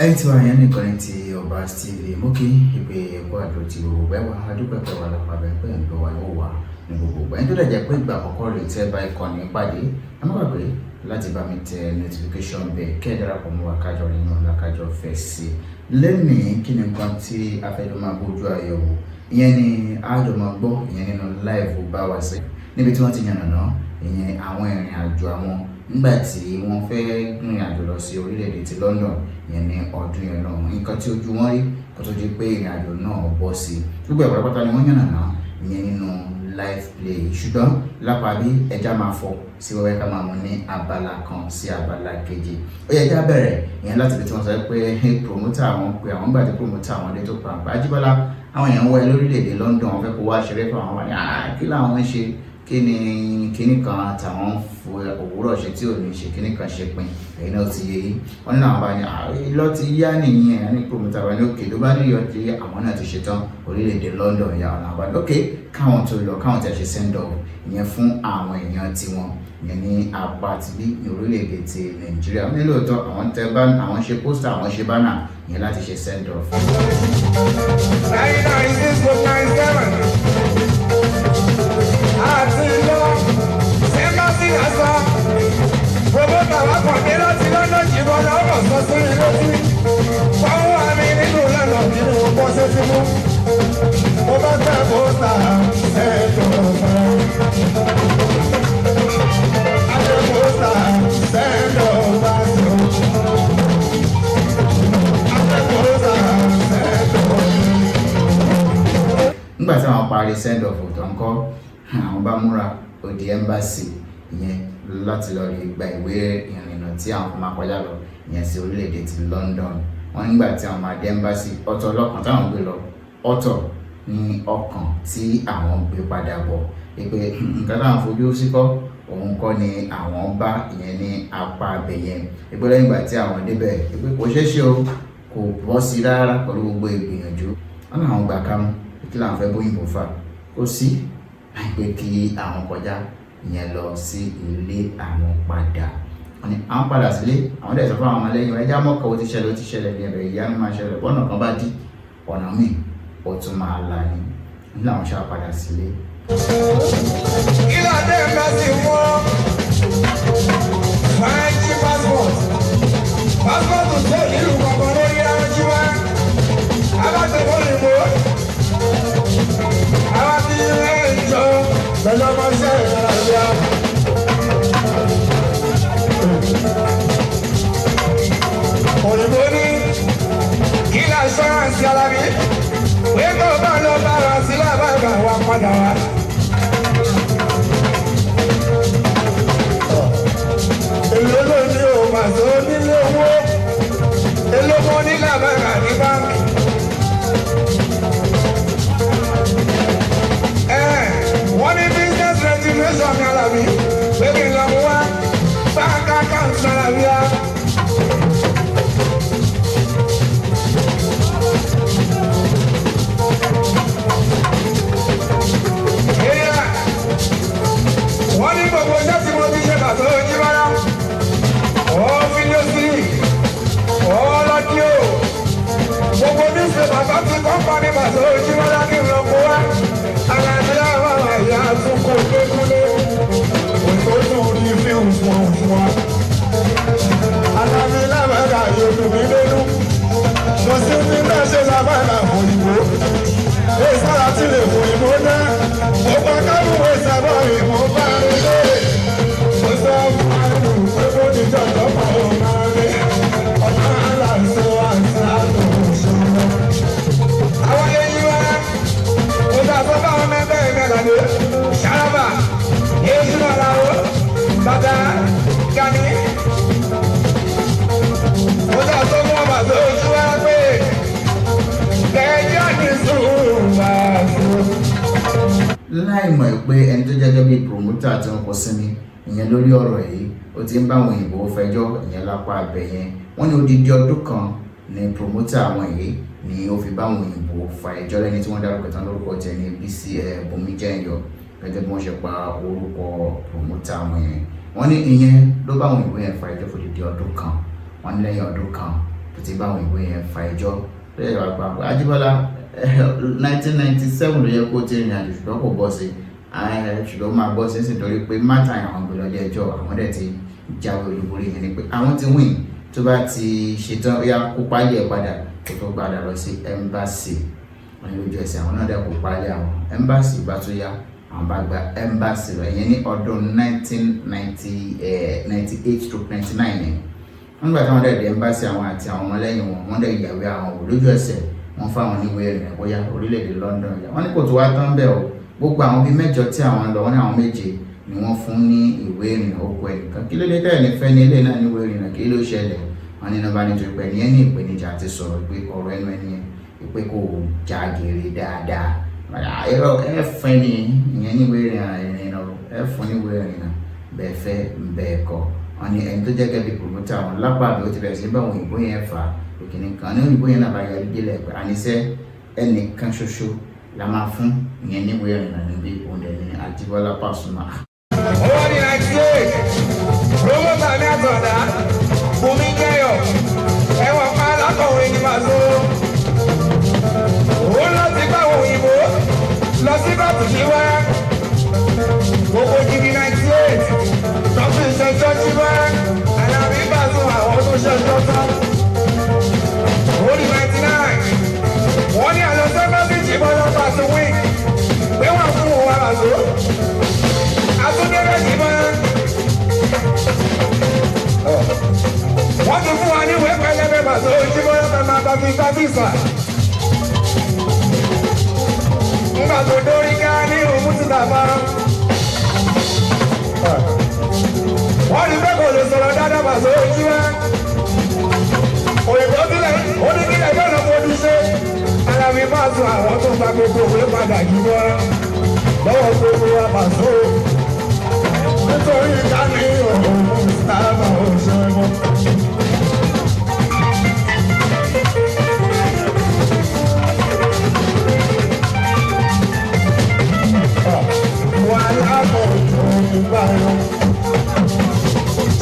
ẹ̀yin tí wàá yẹn nìkan ti Ọba TV mú kí ìpè ẹ̀kọ́ àdúró ti gbogbo ẹ̀wà adúpẹ́pẹ́ wà lápá bẹ́ẹ̀ pé ń lọ wà yóò wà ní gbogbo ẹ̀yin tó dẹ̀ jẹ́ pé ìgbà àkọ́kọ́ rẹ̀ tẹ́ bá ìkànnì ìpàdé ẹ má gbàgbé láti bá mi tẹ notification bell kẹ́ ẹ darapọ̀ mọ́ wa kájọ nínú lákájọ fẹ́ sí lẹ́nìí kí ni nǹkan tí a fẹ́ lọ máa bójú àyẹ̀wò ìyẹn ni àjọ máa gbọ́ ìyẹn nínú live bá wa sí níbi tí wọ́n ti yànnàná ìyẹn àwọn ìrìn àjò àwọn nígbà tí wọ́n fẹ́ rìn àjò lọ sí orílẹ̀-èdè ti London ìyẹn ní ọdún yẹn náà nǹkan tí ojú wọn rí kó tó di pé ìrìn àjò náà bọ́ sí gbogbo ẹ̀kọ́ pátá ni wọ́n yànnàná ìyẹn nínú live play ṣùgbọ́n lápá bí ẹja máa fọ sí wẹ́wẹ́ ká máa mú ní abala kan sí abala kejì ó yẹ ká bẹ̀rẹ̀ ìyẹn láti fi tí wọ́n sọ pé promoter àwọn pé àwọn gbà tí promoter àwọn dé tó pa àgbà Ajíbọ́lá àwọn èèyàn wọ ẹ lórílẹ̀-èdè London wọ́n fẹ́ kó wá ṣeré fún àwọn kí làwọn ń ṣe kíní kan àtàwọn òwúrọ̀ ṣe tí ò ní ṣe kíní kan ṣe pin ẹ̀yin náà ti yé yín wọ́n nínú àwọn bá ní lọ ti yá nìyẹn ní promoter wa ní òkè ló bá ní yọ tí àwọn náà ti ṣetán orílẹ̀-èdè London ìyá ọ̀nà àbá lókè káwọn tó lọ káwọn ti ṣe send off ìyẹn fún àwọn èèyàn tiwọn ìyẹn ní apá ti bí ní orílẹ̀-èdè ti Nàìjíríà wọ́n ní lóòótọ́ àwọn tẹ bá àwọn ṣe pósítà àwọn ṣe bánà ìyẹn láti ṣe send off. àti lọ sẹ́ńbàṣì àṣà promoter wa kàn dé láti lọ́dọ̀ jìbọn lọ́wọ́ sọ sí ilé tí wọ́n wà mí nínú lọ́nà nínú ọgbọ́n ṣe ti mú mo bá tẹ̀ bóta ẹ̀ẹ́dọ̀ ọ̀sán àti bóta ẹ̀ẹ́dọ̀ ọ̀sán àti bóta ẹ̀ẹ́dọ̀ ọ̀sán. nígbà tí àwọn parí send off tó ń kọ́ àwọn bá múra òdi embassy ìyẹn láti lọ rí gba ìwé ìrìnnà tí àwọn máa kọjá lọ ìyẹn sí orílẹ̀-èdè ti London wọ́n nígbà tí àwọn máa dé embassy ọ̀tọ̀ ọlọ́kàn táwọn gbé lọ ọ̀tọ̀ ní ọkàn tí àwọn gbé padà bọ̀ pé nǹkan táwọn fojú sí kọ́ òun kọ́ ni àwọn bá ìyẹn ní apá abẹ̀yẹn pé lẹ́yìn ìgbà tí àwọn débẹ̀ pé kò ṣeé ṣe o kò bọ́ sí rárá pẹ̀lú gbogbo ìgbìyànjú wọn làwọn gbà kámú kí làwọn fẹ́ bóyìnbó fà kó sí pé kí àwọn kọjá ìyẹn lọ sí ilé àwọn padà ní àwọn padà sílé àwọn dẹ̀ sọ fún àwọn ọmọlẹ́yìn ẹja mọ́kọ̀ ó ti ṣẹlẹ̀ ní ẹ̀rẹ̀ ìyá mi máa ṣẹlẹ̀ bọ́nà kan bá dí ọ̀nà míì ó tún máa là ní láwọn ṣá padà sílé. ìlà dé embassy wọ́n fáńkì passport tó nílùú kankan lórí ẹranjú wa alágbèbọ̀ ìbò àwọn tí ilé ìjọ lọ́jọ́ mọ́ṣẹ́ ìrìnàjò òyìnbó ní ilé assurance alábí pé kó bá lọ bá wa sí lábàbà wa padà wá. èlò ló ní o màtó nílé owó èlò mọ́ ní lábàbà ní báńkì. wọ́n ní business registration ní alábí pé kí n lọ mú wá bank account ní alábí á. wọ́n ní gbogbo ọjọ́ tí mo ti ṣe bàtọ́ ojú bára fídíò sí ọlọ́díò gbogbo níṣẹ́ bàbá ti kọ́kọ́ ní bàtọ́ ojú bára kí n lọ kó wá aláàbíyá wà ẹ̀yà àtúnkò gbẹ́kúlé òṣòṣò orí fíìmù fún wa aláàbíyá mẹ́ta yóò dùn mí lẹ́nu mo sì ní náà ṣe lábàlá òyìnbó èsàrà tí lè òyìnbó náà mo bá kábùwé sábà ìmọ̀ bá rí lé mo sọ fún àrùn pé kó ti jọ lọ́pọ̀ ọ̀nà rẹ̀ ọ̀nà aláṣọ àti àtọ̀ òṣèlú. àwọn yẹn wá mo dà sọ fáwọn mẹ́fẹ́ ìmẹ́lẹ́dẹ́ ṣàràbà yéésù náà o bàtà gani mo dà sọ fún ọmọ àti ojú wa pé kẹjọ ní sùúrù máa sùn. láì mọ̀ pé ẹni tó jẹ́ bí promoter tí wọ́n kọ sí mi ìyẹn lórí ọ̀rọ̀ yìí ó ti ń bá àwọn òyìnbó fẹjọ́ ìyẹn lápá abẹ yẹn wọ́n ní odidi ọdún kan ní promoter àwọn yìí ni ó fi bá àwọn òyìnbó fa ẹjọ́ lẹ́ni tí wọ́n dárúkọ tán lórúkọ jẹ́ ní Bísí Bùnmi Jẹ́nyọ̀ gẹ́gẹ́ bí wọ́n ṣe pa orúkọ promoter àwọn yẹn wọ́n ní ìyẹn ló bá àwọn òyìnbó yẹn fa ẹjọ́ fún odidi ọdún kan wọ́n ní lẹ́yìn ọdún kan tó ti bá àwọn ìwé yẹn fa ẹjọ́ lẹ́yìn wá pa Ajíbọ́lá 1997 ló yẹ kó ti rìn àjò ṣùgbọ́n kò bọ́ sí ṣùgbọ́n máa bọ́ sí nítorí pé mátà àwọn gbé lọ́jọ́ ẹjọ́ àwọn dẹ̀ ti jáwé olúborí yẹn ni pé àwọn ti win tó bá ti ṣetán ó yá kó pálí ẹ̀ padà kó tó padà lọ sí embassy wọn ní lójú ẹsẹ̀ àwọn náà dẹ̀ kó pálí àwọn embassy bá tó yá àwọn bá gba embassy rẹ̀ yẹn ní ọdún 1998-99 yẹn wọ́n gbà táwọn dẹ̀ dé embassy àwọn àti àwọn ọmọlẹ́yìn wọn wọ́n dẹ̀ yàwé àwọn wò lójú ẹsẹ̀ wọ́n fáwọn níwèé rẹ̀ bóyá orílẹ̀-èdè London yà wọ́n ní kò tó wá tán bẹ́ẹ̀ o gbogbo àwọn bíi mẹ́jọ tí àwọn lọ wọ́n ní àwọn méje ni wọ́n fún ní ìwé ìrìnnà oko ẹnìkan kí ló dé tẹ́lẹ̀ nífẹ̀ẹ́ ní ilé náà ní ìwé ìrìnnà kí ló ṣẹlẹ̀ wọ́n ní nọ́mbà nítorí pé ẹni ẹni ìpèníjà ti sọ̀rọ̀ pé ọ̀rọ̀ ẹnu ẹni pé kò já gèrè dáadáa ẹ fẹ́ ni ìyẹn ní ìwé ìrìnnà ẹ fún ní ìwé ìrìnnà bẹ́ẹ̀ fẹ́ bẹ́ẹ̀ kọ́ wọ́n ní ẹni tó jẹ́ gẹ́gẹ́ bí promoter àwọn lápá àbí ó ti bẹ̀rẹ̀ sí bá àwọn òyìnbó yẹn fà òkìní kan ní òyìnbó yẹn náà bá yẹ délẹ̀ pé àníṣe ẹnìkan ṣoṣo la máa fún ìyẹn ní ìwé ìrìnnà níbi òun dẹ̀ ní Ajíbọ́lá Pasuma. owó ní 98 promoter ní àtọ̀dá Bùnmi Kẹ́yọ̀ ẹ̀wọ̀n pa alákọ̀wé ní Paso ó lọ sí báwo òyìnbó lọ sí bàtù sí wá gbogbo jìbì 98 tọ́sí ìṣẹ́jọ́ sí wá àyàbí Paso àwọn tó ṣẹ́jọ́ tán ó ní 99 wọ́n ní àlọ́sẹ́ mẹ́sìtì bọ́lá Paso wí pé wọ́n fún òun wá Paso àtúndẹ́rẹ́ jì bọ́lá. Wọ́n ti fún wa ní ìwé pẹlẹbẹ Paso Jíbọ́lá fẹ́ máa bá fi gbá fífà. Nígbà tó dórí ká ní òun ti tàbá. Wọ́n ní pé kò lè sọ̀rọ̀ dáadáa Paso Jíbọ́lá. Òyìnbó sílẹ̀ ó ní kílẹ̀ bẹ́ẹ̀ lọ́pọ̀ ojú ṣe. Alábí Paso àwọn tó gba gbogbo òwe padà Jíbọ́lá. Lọ́wọ́ gbogbo wa Paso. Nítorí ká ní òun sábà ó ṣe mọ́.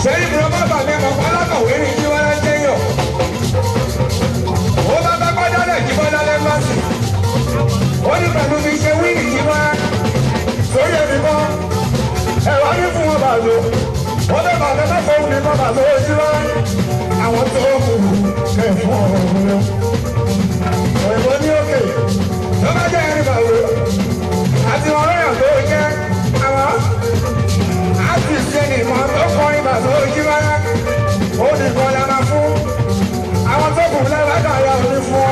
Sẹ́yìn bùrọ̀ bàbá mi ọ̀pọ̀ alákọ̀wé ní Jíbọ́lá jẹ́yọ̀. Ó bá bá kọjá lẹ̀ Jíbọ́lá lẹ́mbàsì. Ó ní pẹ̀lú mi ṣe wíìnì Jíbọ́lá. Sórí ẹ̀mí mọ́, ẹ̀rọ ní fún wọn Paso. Ó bẹ̀ bàbá mẹ́fọ́ òun ní mọ́ Paso Jíbọ́lá. Àwọn tó kù kẹ̀ fún ọ̀rọ̀ lọ. Òyìnbó ní òkè, tó bá jẹ́ ẹ̀rí Paso. Àti wọn lọ́yàn tó jẹ́ àwọn àti ìṣẹ́ni ìmọ̀ tó kọrin Paso Jíbọ́lá. Ó ní kan la máa fún àwọn tó kù lẹ́wàá yà ó ní fún ọ.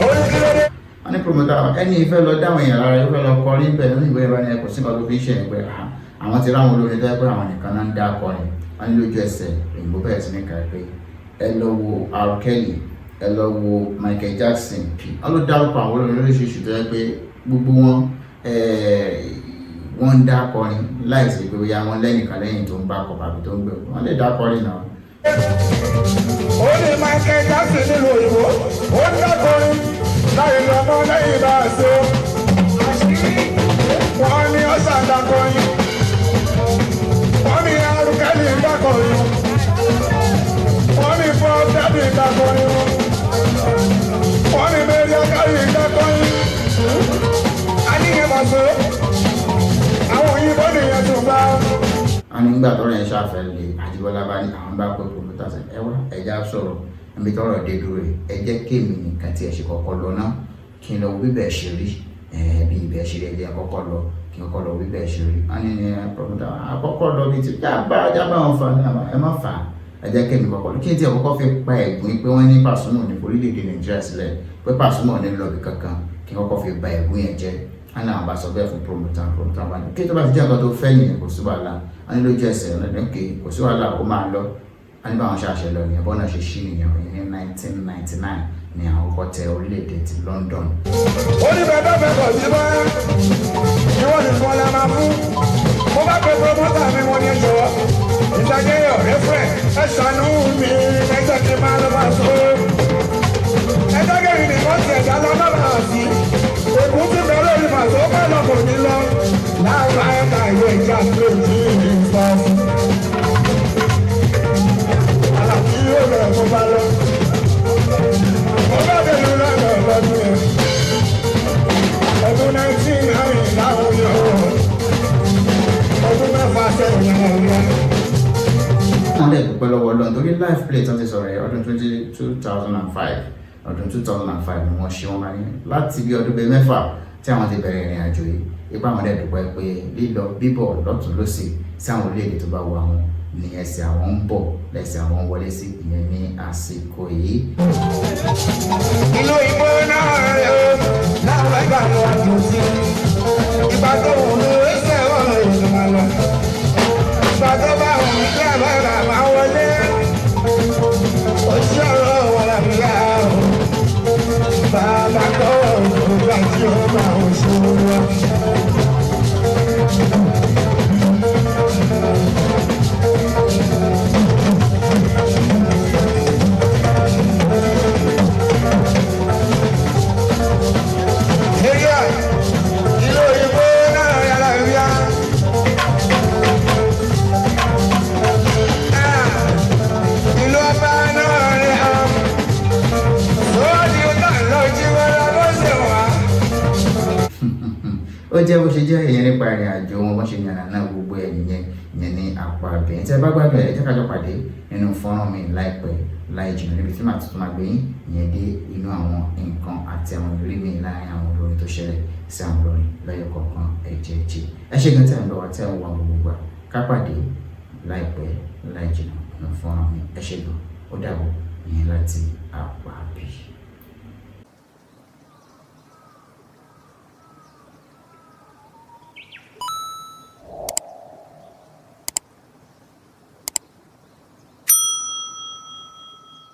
Ó ní kí ló dé. Wọ́n ní promoter ẹni ìfẹ́ lọ dáwọn èèyàn lára yóò fẹ́ lọ kọrin bẹ́ẹ̀ ní ìwé ìbáni ẹ̀kọ́ sí ọdún fi ń ṣe ẹ̀pẹ́ àwọn ti ráwọn olórin tó yẹ pé àwọn nìkan náà ń dá akọrin wọ́n ní lójú ẹsẹ̀ òyìnbó bẹ̀rẹ̀ sí ní kàrí pé ẹ lọ wo R. Kelly ẹ lọ wo Michael Jackson wọ́n ló dárúkọ àwọn olórin lóríṣiríṣi tó yẹ pé gbogbo wọn wọ́n ń dá akọrin láìsí pé bóyá wọn lẹ́nìkan lẹ́yìn tó ń bá akọ bàbí tó ń gbé wọn lè dá akọrin náà. Ó ní Michael Jackson nílùú òyìnbó ó ń dákọrin láì lọ́mọ lẹ́yìn bá a ṣe. Wọ́n ní ọ̀sà dákọrin. Wọ́n ní R. Kelly dákọrin. Wọ́n ní Bob Dylan dákọrin. Wọ́n ní Mariah Carey dákọrin. A ní yẹn Paso. Àwọn òyìnbó nìyẹn tó bá. Wọ́n ní nígbà tọ́rọ̀ yẹn ṣàfẹ́ lè Ajíbọ́lá bá ní àwọn bá pé promoter ṣe ẹ wá ẹja sọ̀rọ̀ níbi tọ́rọ̀ dé dúró rẹ̀ ẹ jẹ́ kéèmì nìkan tí ẹ ṣe kọ́kọ́ lọ náà kí n lọ wo bíbẹ̀ ṣe rí bí ibẹ̀ ṣe rí ẹ jẹ́ kọ́kọ́ lọ kí n kọ́kọ́ lọ wo bíbẹ̀ ṣe rí wọ́n ní promoter àkọ́kọ́ lọ bí ti jábá wọn fa ní àmọ́ ẹ má fà á ẹ jẹ́ kéèmì kọ́kọ́ lọ kí n tí ẹ kọ́kọ́ fi pa ẹ̀gún pé wọ́n ní Pasuma ní orílẹ̀-èdè Nàìjíríà sílẹ̀ pé Pasuma ní lọ́ọ̀bì kankan kí n kọ́kọ́ fi ba ẹ̀gún yẹn jẹ́ ana àwọn bá sọ bẹ́ẹ̀ fún promoter wá ní kí tó bá ti jẹ́ nǹkan tó fẹ́ nìyẹn kò sí wàhálà wọ́n ní lójú ẹsẹ̀ ọ̀nà òkè kò sí wàhálà ó máa lọ wọ́n ní báwọn ṣàṣẹ lọ nìyẹn bọ́nà ṣe ṣí nìyẹn ní 1999 ní àwọn ọkọ̀ tẹ orílẹ̀-èdè ti London. Ó ní bẹ́ẹ̀ bẹ́ẹ̀ kọ̀ sí bá ìwọ́n nìkan la máa fún. Mo bá pe promoter mi wọ́n ní jọ̀wọ́. Ìtàgéyọ̀ rẹ́fúrẹ̀ ẹ ṣàánú mi ẹjẹ́ kí n máa lọ Paso. Ẹ̀dágẹ́rì nìkan ti ẹ̀dá lọ náà bá sí. Èkú ti bẹ̀rẹ̀ lórí Paso bá lọ kò ní lọ. Láàárọ̀ ẹ̀ka ìwé ìjà tó ti ń sọ. Àlàfíà yóò bẹ̀rẹ̀ mo bá lọ. bẹ̀rẹ̀ ọdún 2005 ọdún 2005 ni wọ́n ṣe wọ́n máa ní láti bí ọdún bíi 6 tí àwọn ti bẹ̀rẹ̀ ìrìn àjò yìí ipa àwọn dẹ̀ dúpẹ́ pé lílọ bíbọ̀ lọ́tún lọ́sì sí àwọn orílẹ̀-èdè tó bá wọ àwọn ní ẹsẹ̀ àwọn ń bọ̀ lẹ́sẹ̀ àwọn wọlé sí ìyẹn ní àsìkò yìí. ìlú ìbò náà rẹ̀ ó láwọn ẹgbẹ́ àwọn àjòsí ìgbà tó wù ní ẹsẹ̀ ọ̀rọ̀ ìgbìmọ̀ lọ ìgbà tó bá wù ní kí àbára máa wọlé ojú ọ̀rọ̀ wọn làbí yá o bàbá kọ́ ògbà tí ó máa ń ṣòro wá. ó jẹ́ bó ṣe jẹ́ ìyẹn nípa ìrìn àjò wọn bọ́n ṣe yànnà náà gbogbo ẹ̀ ìyẹn ní apá abẹ́yẹn tí ẹ bá gbàgbé ẹ jẹ́ ká jọ pàdé nínú fọ́nrán mi láìpẹ́ láì jìnnà níbi tí màá tuntun máa gbé yín ìyẹn dé inú àwọn nǹkan àti àwọn ìrírí mi láàrin àwọn olórin tó ṣẹlẹ̀ sí àwọn olórin lẹ́yọ̀ kọ̀ọ̀kan ẹ̀jẹ̀jẹ̀ ẹ ṣe gan tí ẹ̀ ń lọ wá tí ẹ̀ ń wà gbogbo gbà ká pàdé láìpẹ́ láì jìnnà nínú fọ́nrán mi ẹ ṣe gan ó dàbọ̀ ìyẹn láti apá abẹ́yẹn.